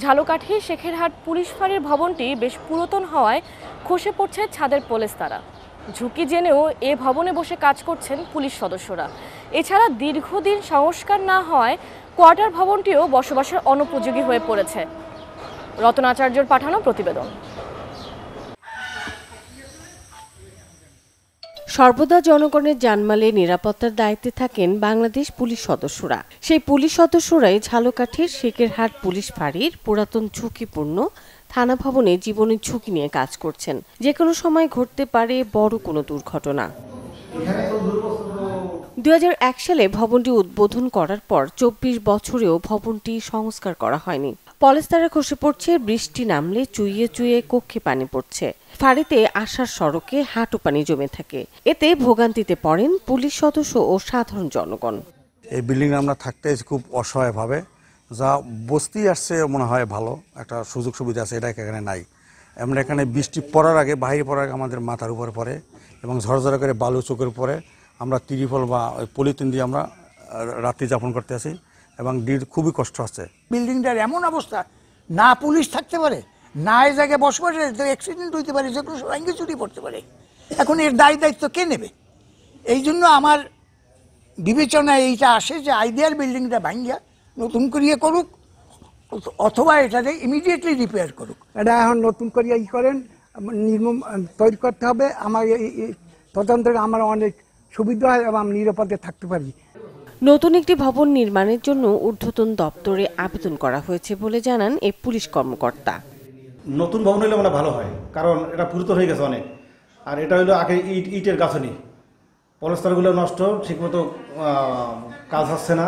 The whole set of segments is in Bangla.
ঝালকাঠি শেখেরহাট পুলিশ ফাঁড়ির ভবনটি বেশ পুরাতন হওয়ায় খসে পড়ছে ছাদের পলেস্তারা। ঝুঁকি জেনেও এ ভবনে বসে কাজ করছেন পুলিশ সদস্যরা। এছাড়া দীর্ঘদিন সংস্কার না হওয়ায় কোয়ার্টার ভবনটিও বসবাসের অনুপযোগী হয়ে পড়েছে। রতনাচার্যর পাঠানো প্রতিবেদন। সর্বদা জনগণের জানমালের নিরাপত্তার দায়িত্বে থাকেন বাংলাদেশ পুলিশ সদস্যরা। সেই পুলিশ সদস্যরাই ঝালকাঠির শেখেরহাট পুলিশ ফাঁড়ির পুরাতন ঝুঁকিপূর্ণ থানা ভবনে জীবনের ঝুঁকি নিয়ে কাজ করছেন। যে কোনো সময় ঘটতে পারে বড় কোনো দুর্ঘটনা। 2001 সালে ভবনটি উদ্বোধন করার পর 24 বছরেও ভবনটি সংস্কার করা হয়নি। পলেস্তারা খসে পড়ছে, বৃষ্টি নামলে চুইয়ে চুইয়ে কক্ষে পানি পড়ছে। ফাঁড়িতে আসার সড়কে হাঁটু পানি জমে থাকে। এতে ভোগান্তিতে পড়েন পুলিশ সদস্য ও সাধারণ জনগণ। এই বিল্ডিং আমরা থাকতে খুব অসহায়ভাবে, যা বস্তি আসছে মনে হয় ভালো একটা সুযোগ সুবিধা আছে, এটা এখানে নাই। আমরা এখানে বৃষ্টি পড়ার আগে, বাইরে পড়ার আগে আমাদের মাথার উপরে পড়ে এবং ঝরঝরা করে বালু চোখের পরে আমরা তিরিফল বা পলিথিন দিয়ে আমরা রাত্রি যাপন করতে আসি এবং খুবই কষ্ট হচ্ছে। বিল্ডিংটার এমন অবস্থা, না পুলিশ থাকতে পারে, না এই জায়গায় বসবাস, অ্যাক্সিডেন্ট হইতে পারে, যে কোনো সময় চুরি পড়তে পারে। এখন এর দায়িত্ব কে নেবে? এই জন্য আমার বিবেচনায় এইটা আসে যে আইডিয়াল বিল্ডিংটা ভাঙ্গিয়া নতুন করিয়ে করুক, অথবা এটাকে ইমিডিয়েটলি রিপেয়ার করুক। এটা এখন নতুন করিয়া করেন, নির্মম তৈরি করতে হবে। আমার তদন্ত আমার অনেক সুবিধা হয় এবং আমি নিরাপদে থাকতে পারি। নতুন একটি ভবন নির্মাণের জন্য ঊর্ধ্বতন দপ্তরে আবেদন করা হয়েছে বলে জানান এই পুলিশ কর্মকর্তা। নতুন ভবন হলে মানে ভালো হয়, কারণ এটা পুরাতন হয়ে গেছে অনেক। আর এটা হলো আগে ইটের গাছনি, পলেস্তারগুলো নষ্ট, ঠিকমতো কাজ হচ্ছে না।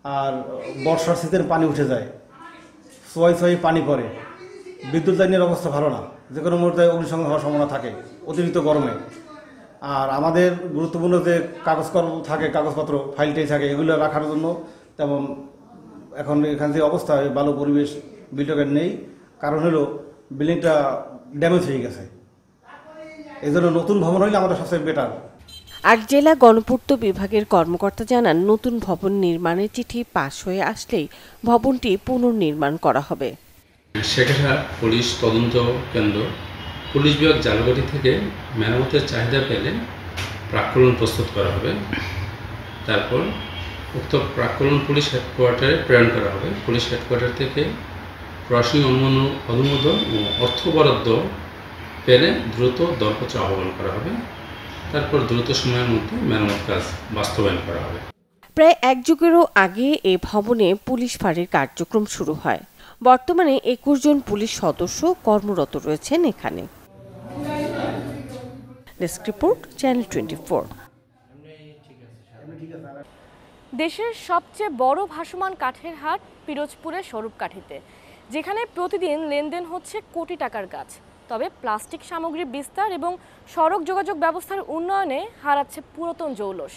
আর বর্ষার শীতের পানি উঠে যায়, সোয়াই পানি পড়ে। বিদ্যুৎ লাইনের অবস্থা ভালো না, যে কোনো মুহূর্তে অগ্নিসংযোগ হওয়ার সম্ভাবনা থাকে অতিরিক্ত গরমে। আর আমাদের গুরুত্বপূর্ণ যে কাগজকর্ম থাকে, কাগজপত্র ফাইলটাই থাকে, এগুলো রাখার জন্য তেমন এখন এখান থেকে অবস্থা ভালো পরিবেশ বিল্ডিংয়ের নেই। কারণ হলো বিল্ডিংটা ড্যামেজ হয়ে গেছে, এই জন্য নতুন ভবন হইলে আমাদের সবচেয়ে বেটার। আর জেলা গণপূর্ত বিভাগের কর্মকর্তা জানান, নতুন ভবন নির্মাণের চিঠি পাস হয়ে আসলেই ভবনটি পুনর্নির্মাণ করা হবে। শেখেরহাট পুলিশ তদন্ত কেন্দ্র পুলিশ বিভাগ ঝালকাঠি থেকে মেরামতের চাহিদা পেলে প্রাক্কলন প্রস্তুত করা হবে। তারপর উক্ত প্রাক্কলন পুলিশ হেডকোয়ার্টারে প্রেরণ করা হবে। পুলিশ হেডকোয়ার্টার থেকে প্রশাসনিক অনুমোদন ও অর্থ বরাদ্দ পেলে দ্রুত দরপত্র আহ্বান করা হবে। তারপর দ্রুত সময়ের মধ্যে মেরামত কাজ বাস্তবায়ন করা হবে। প্রায় এক যুগেরও আগে এ ভবনে পুলিশ ফাঁড়ির কার্যক্রম শুরু হয়। বর্তমানে 21 জন পুলিশ সদস্য কর্মরত রয়েছেন এখানে। Desk report, channel 24। দেশের সবচেয়ে বড় ভাসমান কাঠের হাট পিরোজপুরের স্বরূপকাঠিতে, যেখানে প্রতিদিন লেনদেন হচ্ছে কোটি টাকার গাছ। তবে প্লাস্টিক সামগ্রী বিস্তার এবং সড়ক যোগাযোগ ব্যবস্থার উন্নয়নে হারাচ্ছে পুরাতন জৌলস।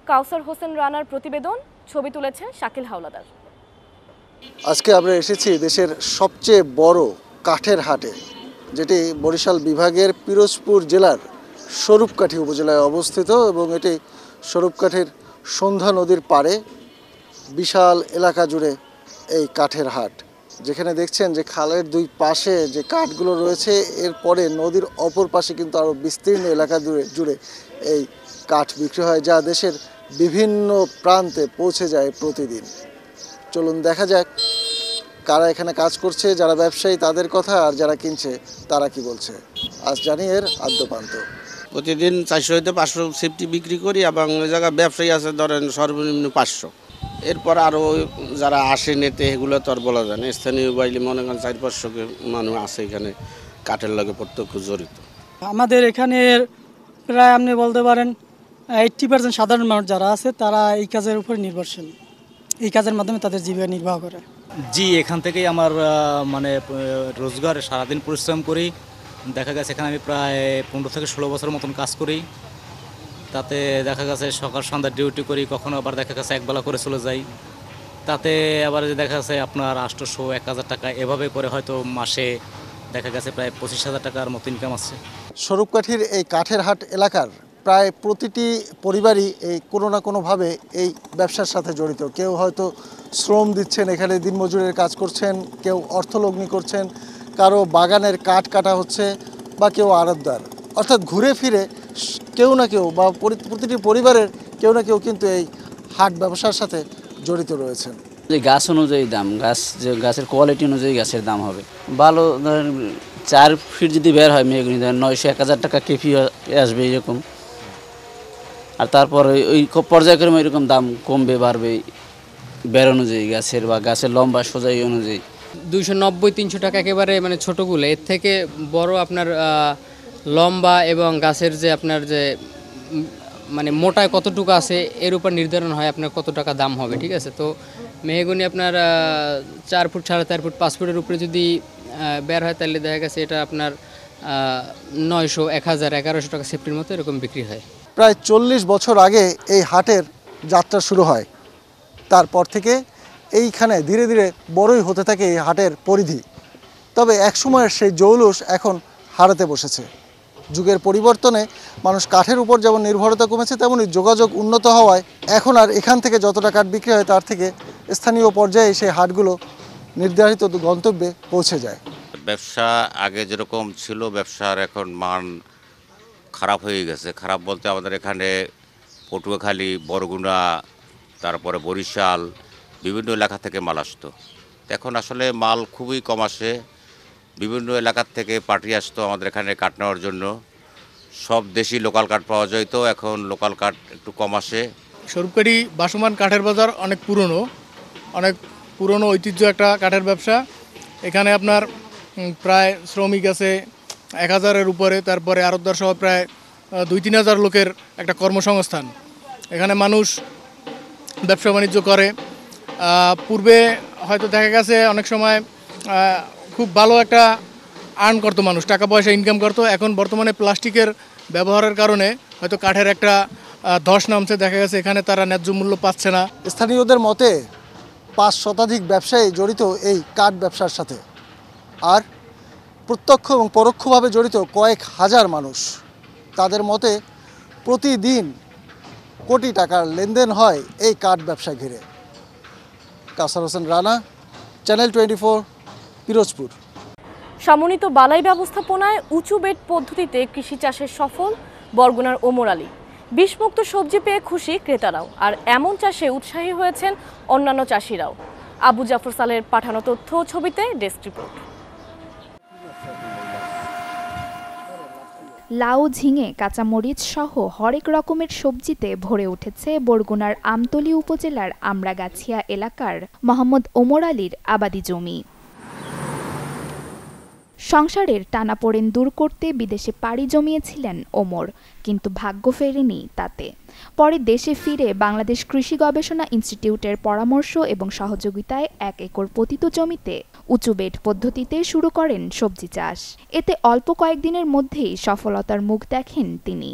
কাউসার হোসেন রানার প্রতিবেদন, ছবি তুলেছেন শাকিল হাওলাদার। আজকে আমরা এসেছি দেশের সবচেয়ে বড় কাঠের হাটে, যেটি বরিশাল বিভাগের পিরোজপুর জেলার স্বরূপকাঠি উপজেলায় অবস্থিত এবং এটি স্বরূপকাঠির সন্ধ্যা নদীর পাড়ে বিশাল এলাকা জুড়ে এই কাঠের হাট। যেখানে দেখছেন যে খালের দুই পাশে যে কাঠগুলো রয়েছে, এরপরে নদীর অপর পাশে কিন্তু আরও বিস্তীর্ণ এলাকা জুড়ে এই কাঠ বিক্রি হয়, যা দেশের বিভিন্ন প্রান্তে পৌঁছে যায় প্রতিদিন। চলুন দেখা যাক কারা এখানে কাজ করছে, যারা ব্যবসায়ী তাদের কথা, আর যারা কিনছে তারা কি বলছে। আজ জানি এর আদ্যপান্ত। প্রতিদিন 400 হইতে 500 সেফটি বিক্রি করি এবং ওই জায়গায় ব্যবসায়ী আছে ধরেন সর্বনিম্ন 500। এরপর আরও যারা আসে নেতে এগুলো তো আর বলা যায় না। স্থানীয় বাইলে মনে করেন 400-500 মানুষ আছে এখানে কাঠের লগে প্রত্যক্ষ জড়িত। আমাদের এখানে প্রায় আপনি বলতে পারেন 80% সাধারণ মানুষ যারা আছে তারা এই কাজের উপর নির্ভরশীল। এই কাজের মাধ্যমে তাদের জীবিকা নির্বাহ করে। জি, এখান থেকেই আমার রোজগার, সারাদিন পরিশ্রম করি। দেখা গেছে এখানে আমি প্রায় 15 থেকে 16 বছরের মতন কাজ করি। তাতে দেখা গেছে সকাল সন্ধ্যা ডিউটি করি, কখনো আবার দেখা গেছে একবেলা করে চলে যাই। তাতে আবার দেখা গেছে আপনার 800-1000 টাকা এভাবে করে হয়তো মাসে দেখা গেছে প্রায় 25,000 টাকার মতো ইনকাম আছে। স্বরূপকাঠির এই কাঠের হাট এলাকার প্রায় প্রতিটি পরিবারই এই কোনো না কোনোভাবে এই ব্যবসার সাথে জড়িত। কেউ হয়তো শ্রম দিচ্ছেন, এখানে দিনমজুরের কাজ করছেন, কেউ অর্থলগ্নি করছেন, কারো বাগানের কাঠ কাটা হচ্ছে, বা কেউ আড়তদার। অর্থাৎ ঘুরে ফিরে কেউ না কেউ বা প্রতিটি পরিবারের কেউ না কেউ কিন্তু এই হাট ব্যবসার সাথে জড়িত রয়েছেন। গাছ অনুযায়ী দাম, গাছের কোয়ালিটি অনুযায়ী গাছের দাম হবে। ভালো 4 ফিট যদি বের হয় মেহগনি 900-1000 টাকা কেপি আসবে এরকম। আর তারপর ওই পর্যায়ক্রমে এরকম দাম কমবে বাড়বে বের অনুযায়ী গাছের, বা গাছের লম্বা সোজাই অনুযায়ী। 290-300 টাকা একেবারে মানে ছোটোগুলো। এর থেকে বড় আপনার লম্বা এবং গাছের যে আপনার যে মানে মোটায় কতটুকু আছে এর উপর নির্ধারণ হয় আপনার কত টাকা দাম হবে, ঠিক আছে। তো মেহগনি আপনার 4 ফুট, 4.5 ফুট, 5 ফুটের উপরে যদি বের হয় তাহলে দেখা গেছে এটা আপনার 900, 1000, 1100 টাকা সেফটির মতো এরকম বিক্রি হয়। প্রায় 40 বছর আগে এই হাটের যাত্রা শুরু হয়। তারপর থেকে এইখানে ধীরে ধীরে বড়ই হতে থাকে এই হাটের পরিধি। তবে একসময়ের সেই জৌলুস এখন হারাতে বসেছে। যুগের পরিবর্তনে মানুষ কাঠের উপর যেমন নির্ভরতা কমেছে, তেমনি যোগাযোগ উন্নত হওয়ায় এখন আর এখান থেকে যতটা কাঠ বিক্রি হয় তার থেকে স্থানীয় পর্যায়ে সেই হাটগুলো নির্ধারিত গন্তব্যে পৌঁছে যায়। ব্যবসা আগে যেরকম ছিল, ব্যবসার এখন মান খারাপ হয়ে গেছে। খারাপ বলতে আমাদের এখানে পটুয়াখালী, বরগুনা, তারপরে বরিশাল, বিভিন্ন এলাকা থেকে মাল আসতো। এখন আসলে মাল খুবই কম আসে। বিভিন্ন এলাকার থেকে পার্টি আসতো আমাদের এখানে কাঠ নেওয়ার জন্য। সব দেশি লোকাল কাঠ পাওয়া যেত, এখন লোকাল কাঠ একটু কম আসে। স্বরূপকাঠি ভাসমান কাঠের বাজার অনেক পুরনো ঐতিহ্য একটা কাঠের ব্যবসা। এখানে আপনার প্রায় শ্রমিক আছে 1000-এর উপরে, তারপরে আড়তদার সহ প্রায় 2-3 হাজার লোকের একটা কর্মসংস্থান। এখানে মানুষ ব্যবসা বাণিজ্য করে। পূর্বে হয়তো দেখা গেছে অনেক সময় খুব ভালো একটা আর্ন করতো মানুষ, টাকা পয়সা ইনকাম করতো। এখন বর্তমানে প্লাস্টিকের ব্যবহারের কারণে হয়তো কাঠের একটা ধস নামছে, দেখা গেছে এখানে তারা ন্যায্য মূল্য পাচ্ছে না। স্থানীয়দের মতে 5 শতাধিক ব্যবসায়ী জড়িত এই কাঠ ব্যবসার সাথে, আর প্রত্যক্ষ এবং পরোক্ষভাবে জড়িত কয়েক হাজার মানুষ। তাদের মতে প্রতিদিন কোটি টাকার লেনদেন হয় এই কাঠ ব্যবসা ঘিরে। কাউসার হোসেন রানা, চ্যানেল 24, পিরোজপুর। সমন্বিত বালাই ব্যবস্থাপনায় উঁচু বেড পদ্ধতিতে কৃষি চাষের সফল বরগুনার ওমর আলী। বিষমুক্ত সবজি পেয়ে খুশি ক্রেতারাও, আর এমন চাষে উৎসাহী হয়েছেন অন্যান্য চাষিরাও। আবু জাফর সালের পাঠানো তথ্য ছবিতে ডেস্ক রিপোর্ট। লাউ, ঝিঙে, কাঁচামরিচ সহ হরেক রকমের সবজিতে ভরে উঠেছে বরগুনার আমতলী উপজেলার আমরাগাছিয়া এলাকার মোহাম্মদ ওমর আলীর আবাদি জমি। সংসারের টানাপোড়েন দূর করতে বিদেশে পাড়ি জমিয়েছিলেন ওমর, কিন্তু ভাগ্য ফেরেনি তাতে। পরে দেশে ফিরে বাংলাদেশ কৃষি গবেষণা ইনস্টিটিউটের পরামর্শ এবং সহযোগিতায় 1 একর পতিত জমিতে উঁচু বেড পদ্ধতিতে শুরু করেন সবজি চাষ। এতে অল্প কয়েকদিনের মধ্যেই সফলতার মুখ দেখেন তিনি।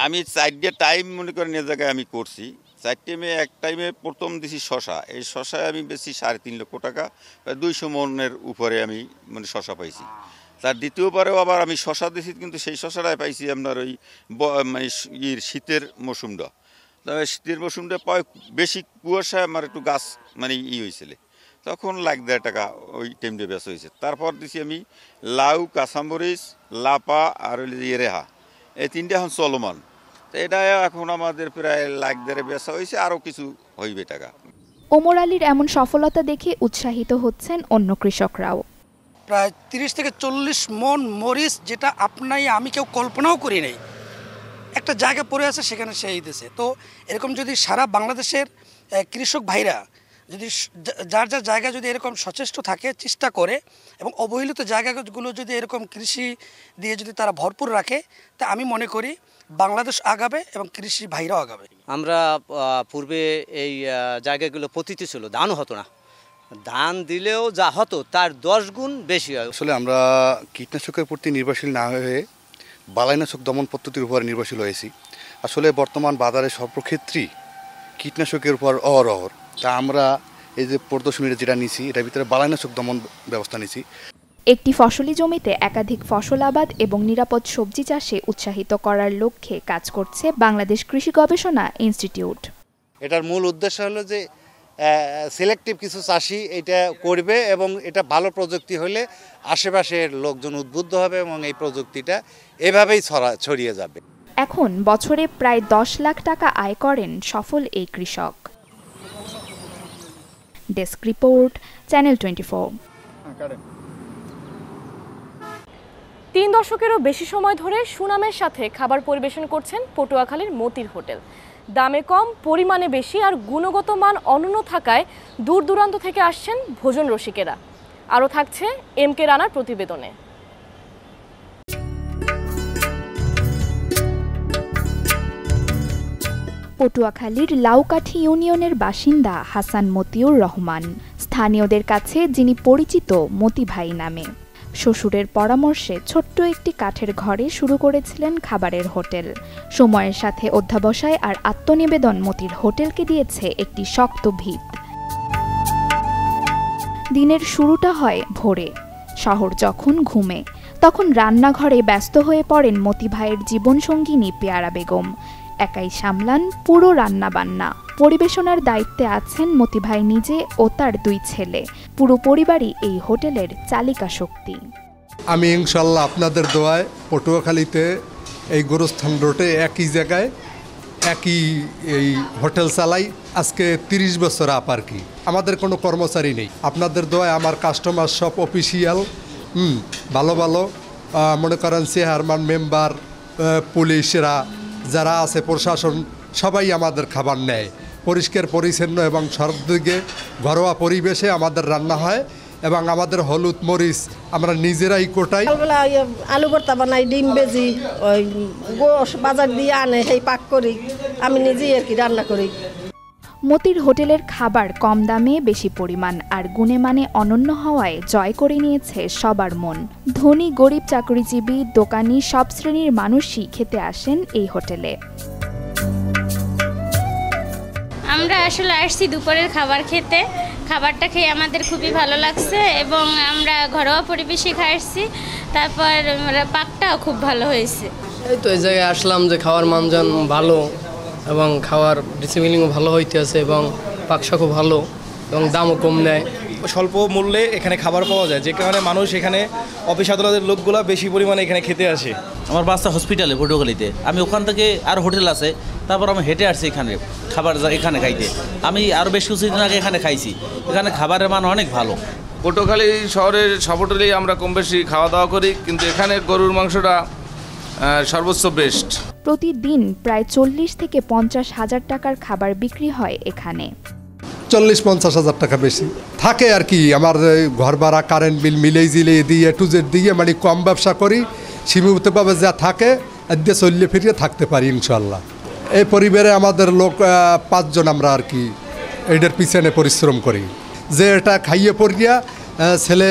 আমি 4 টাইম মনে করেন এ জায়গায় আমি করছি। 4 টাইমে এক টাইমে প্রথম দিছি শশা। এই শশায় আমি বেশি 3.5 লক্ষ টাকা, প্রায় 200 মনের উপরে আমি মানে শশা পাইছি। তার দ্বিতীয়বারেও আবার আমি শশা দিছি, কিন্তু সেই শশাটাই পাইছি আপনার ওই মানে শীতের মৌসুমটা। তবে শীতের মৌসুমটা পায় বেশি কুয়াশায় আমার একটু গাছ মানে হয়েছিল, তখন 1,50,000 টাকা ওই টাইমটা বেচা হয়েছে। তারপর দিছি আমি লাউ, কাঁচামরিচ, লাপা আর রেহা, এই 3টা এখন চলমান। তো এটা এখন আমাদের প্রায় 1,50,000 বেচা হয়েছে, আরও কিছু হইবে টাকা। ওমর আলীর এমন সফলতা দেখে উৎসাহিত হচ্ছেন অন্য কৃষকরাও। প্রায় 30 থেকে 40 মন মরিচ, যেটা আমি কেউ কল্পনাও করি নাই, একটা জায়গা পড়ে আছে সেখানে সেই দিয়েছে। তো এরকম যদি সারা বাংলাদেশের কৃষক ভাইরা যদি যার যার জায়গায় যদি এরকম সচেষ্ট থাকে, চেষ্টা করে, এবং অবহেলিত জায়গাগুলো যদি এরকম কৃষি দিয়ে যদি তারা ভরপুর রাখে, তা আমি মনে করি বাংলাদেশ আগাবে এবং কৃষি ভাইরাও আগাবে। আমরা পূর্বে এই জায়গাগুলো পতিত ছিল, ধানও হতো না। ধান দিলেও যা হতো তার 10 গুণ বেশি হয়। আসলে আমরা কীটনাশকের প্রতি নির্ভরশীল না হয়ে বালাইনাশক দমন পদ্ধতির উপর নির্ভরশীল হয়েছি। আসলে বর্তমান বাজারে সর্বক্ষেত্রেই কীটনাশকের উপর অহরহ। তা আমরা এই যে প্রদর্শনীটা যেটা নিছি, এটার ভিতরে বালাইনাশক দমন ব্যবস্থা নিছি। একটি ফসলি জমিতে একাধিক ফসল আবাদ এবং নিরাপদ সবজি চাষে উৎসাহিত করার লক্ষ্যে কাজ করছে বাংলাদেশ কৃষি গবেষণা ইনস্টিটিউট। এটার মূল উদ্দেশ্য হলো যে সিলেক্টিভ কিছু চাষি এটা করবে এবং এটা ভালো প্রযুক্তি হলে আশেপাশের লোকজন উদ্বুদ্ধ হবে এবং এই প্রযুক্তিটা এভাবেই ছড়িয়ে যাবে। এখন বছরে প্রায় 10 লাখ টাকা আয় করেন সফল এই কৃষক। Desk report, channel 24। 3 দশকেরও বেশি সময় ধরে সুনামের সাথে খাবার পরিবেশন করছেন পটুয়াখালীর মতির হোটেল। দামে কম, পরিমাণে বেশি আর গুণগত মান অনন্য থাকায় দূর দূরান্ত থেকে আসছেন ভোজন রসিকেরা। আরও থাকছে MK রানার প্রতিবেদনে। পটুয়াখালীর লাউকাঠি ইউনিয়নের বাসিন্দা হাসান মতিউর রহমান, স্থানীয়দের কাছে যিনি পরিচিত মতি ভাই নামে। শ্বশুরের পরামর্শে ছোট্ট একটি কাঠের ঘরে শুরু করেছিলেন খাবারের হোটেল। সময়ের সাথে অধ্যবসায় আর আত্মনিবেদন মতির হোটেলকে দিয়েছে একটি শক্ত ভিত। দিনের শুরুটা হয় ভোরে, শহর যখন ঘুমে, তখন রান্নাঘরে ব্যস্ত হয়ে পড়েন মতি ভাইয়ের জীবনসঙ্গিনী পেয়ারা বেগম। একাই সামলান পুরো রান্নাবান্না। পরিবেশনার দায়িত্বে আছেন মতি ভাই নিজে ও তার 2 ছেলে। পুরো পরিবারই এই হোটেলের চালিকা শক্তি। আমি ইনশাল্লাহ আপনাদের দোয়ায় পটুয়াখালীতে এই গোরস্থান রোডে একই জায়গায় একই এই হোটেল চালাই আজকে 30 বছর আর কি। আমাদের কোনো কর্মচারী নেই। আপনাদের দোয়ায় আমার কাস্টমার সব অফিসিয়াল, ভালো ভালো মনে করেন চেয়ারম্যান, মেম্বার, পুলিশরা যারা আছে, প্রশাসন, সবাই আমাদের খাবার নেয়। পরিষ্কার পরিচ্ছন্ন এবং সর্বদিকে ঘরোয়া পরিবেশে আমাদের রান্না হয় এবং আমাদের হলুদ মরিচ আমরা নিজেরাই কোটাই। আলু ভর্তা বানাই, ডিম বেজি, ওই গোশ বাজার দিয়ে আনে, সেই পাক করি, আমি নিজেই আর কি রান্না করি। মতির হোটেলের খাবার কম দামে বেশি পরিমাণ আর গুণে মানে অনন্য হওয়ায় জয় করে নিয়েছে সবার মন। ধনী, গরিব, চাকরিজীবী, দোকানি সব শ্রেণীর মানুষই খেতে আসেন এই হোটেলে। আমরা আসলে আসছি দুপুরের খাবার খেতে। খাবারটা খেয়ে আমাদের খুবই ভালো লাগছে এবং আমরা ঘরোয়া পরিবেশে খাইছি। তারপর পাকটাও খুব ভালো হয়েছে। এই তো এই জায়গায় আসলাম যে খাওয়ার মানজান ভালো এবং খাওয়ার ডিসিপ্লিনও ভালো হইতে আছে এবং পাকশাকও ভালো এবং দামও কম নেয়। স্বল্প মূল্যে এখানে খাবার পাওয়া যায়, যে কারণে মানুষ এখানে অফিস আদালতের লোকগুলো বেশি পরিমাণে এখানে খেতে আসে। আমার বাচ্চা হসপিটালে পটুয়াখালীতে, আমি ওখান থেকে আর হোটেল আছে, তারপর আমি হেঁটে আসছি এখানে খাবার এখানে খাইতে। আমি আরও বেশ কিছুদিন আগে এখানে খাইছি, এখানে খাবারের মান অনেক ভালো। পটুয়াখালী শহরের সব হোটেলেই আমরা কম বেশি খাওয়া দাওয়া করি, কিন্তু এখানে গরুর মাংসটা সর্বোচ্চ বেস্ট। প্রতিদিন প্রায় 40 থেকে 50 হাজার টাকার খাবার বিক্রি হয় এখানে। 40-50 হাজার টাকা বেশি থাকে আর কি। আমার ঘর ভাড়া, কারেন্ট বিল মিলেই জিলিয়ে দিয়ে A to Z দিয়ে মানে কম ব্যবসা করি, সীমিতভাবে যা থাকে দিয়ে চললে ফিরিয়ে থাকতে পারি ইনশাল্লাহ। এই পরিবারে আমাদের লোক 5 জন আমরা আর কি এটার পিছনে পরিশ্রম করি। যে এটা খাইয়ে পড়িয়া ছেলে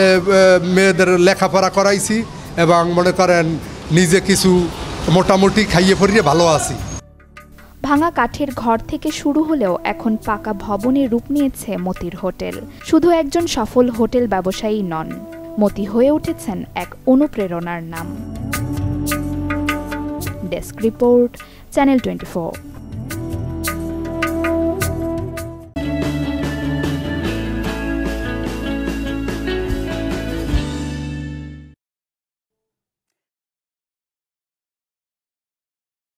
মেয়েদের লেখাপড়া করাইছি এবং মনে করেন নিজে কিছু মোটামুটি খাইয়ে পড়িয়ে ভালো আছি। ভাঙা কাঠের ঘর থেকে শুরু হলেও এখন পাকা ভবনে রূপ নিয়েছে মতির হোটেল। শুধু একজন সফল হোটেল ব্যবসায়ী নন, মতি হয়ে উঠেছেন এক অনুপ্রেরণার নাম। Desk report, channel 24।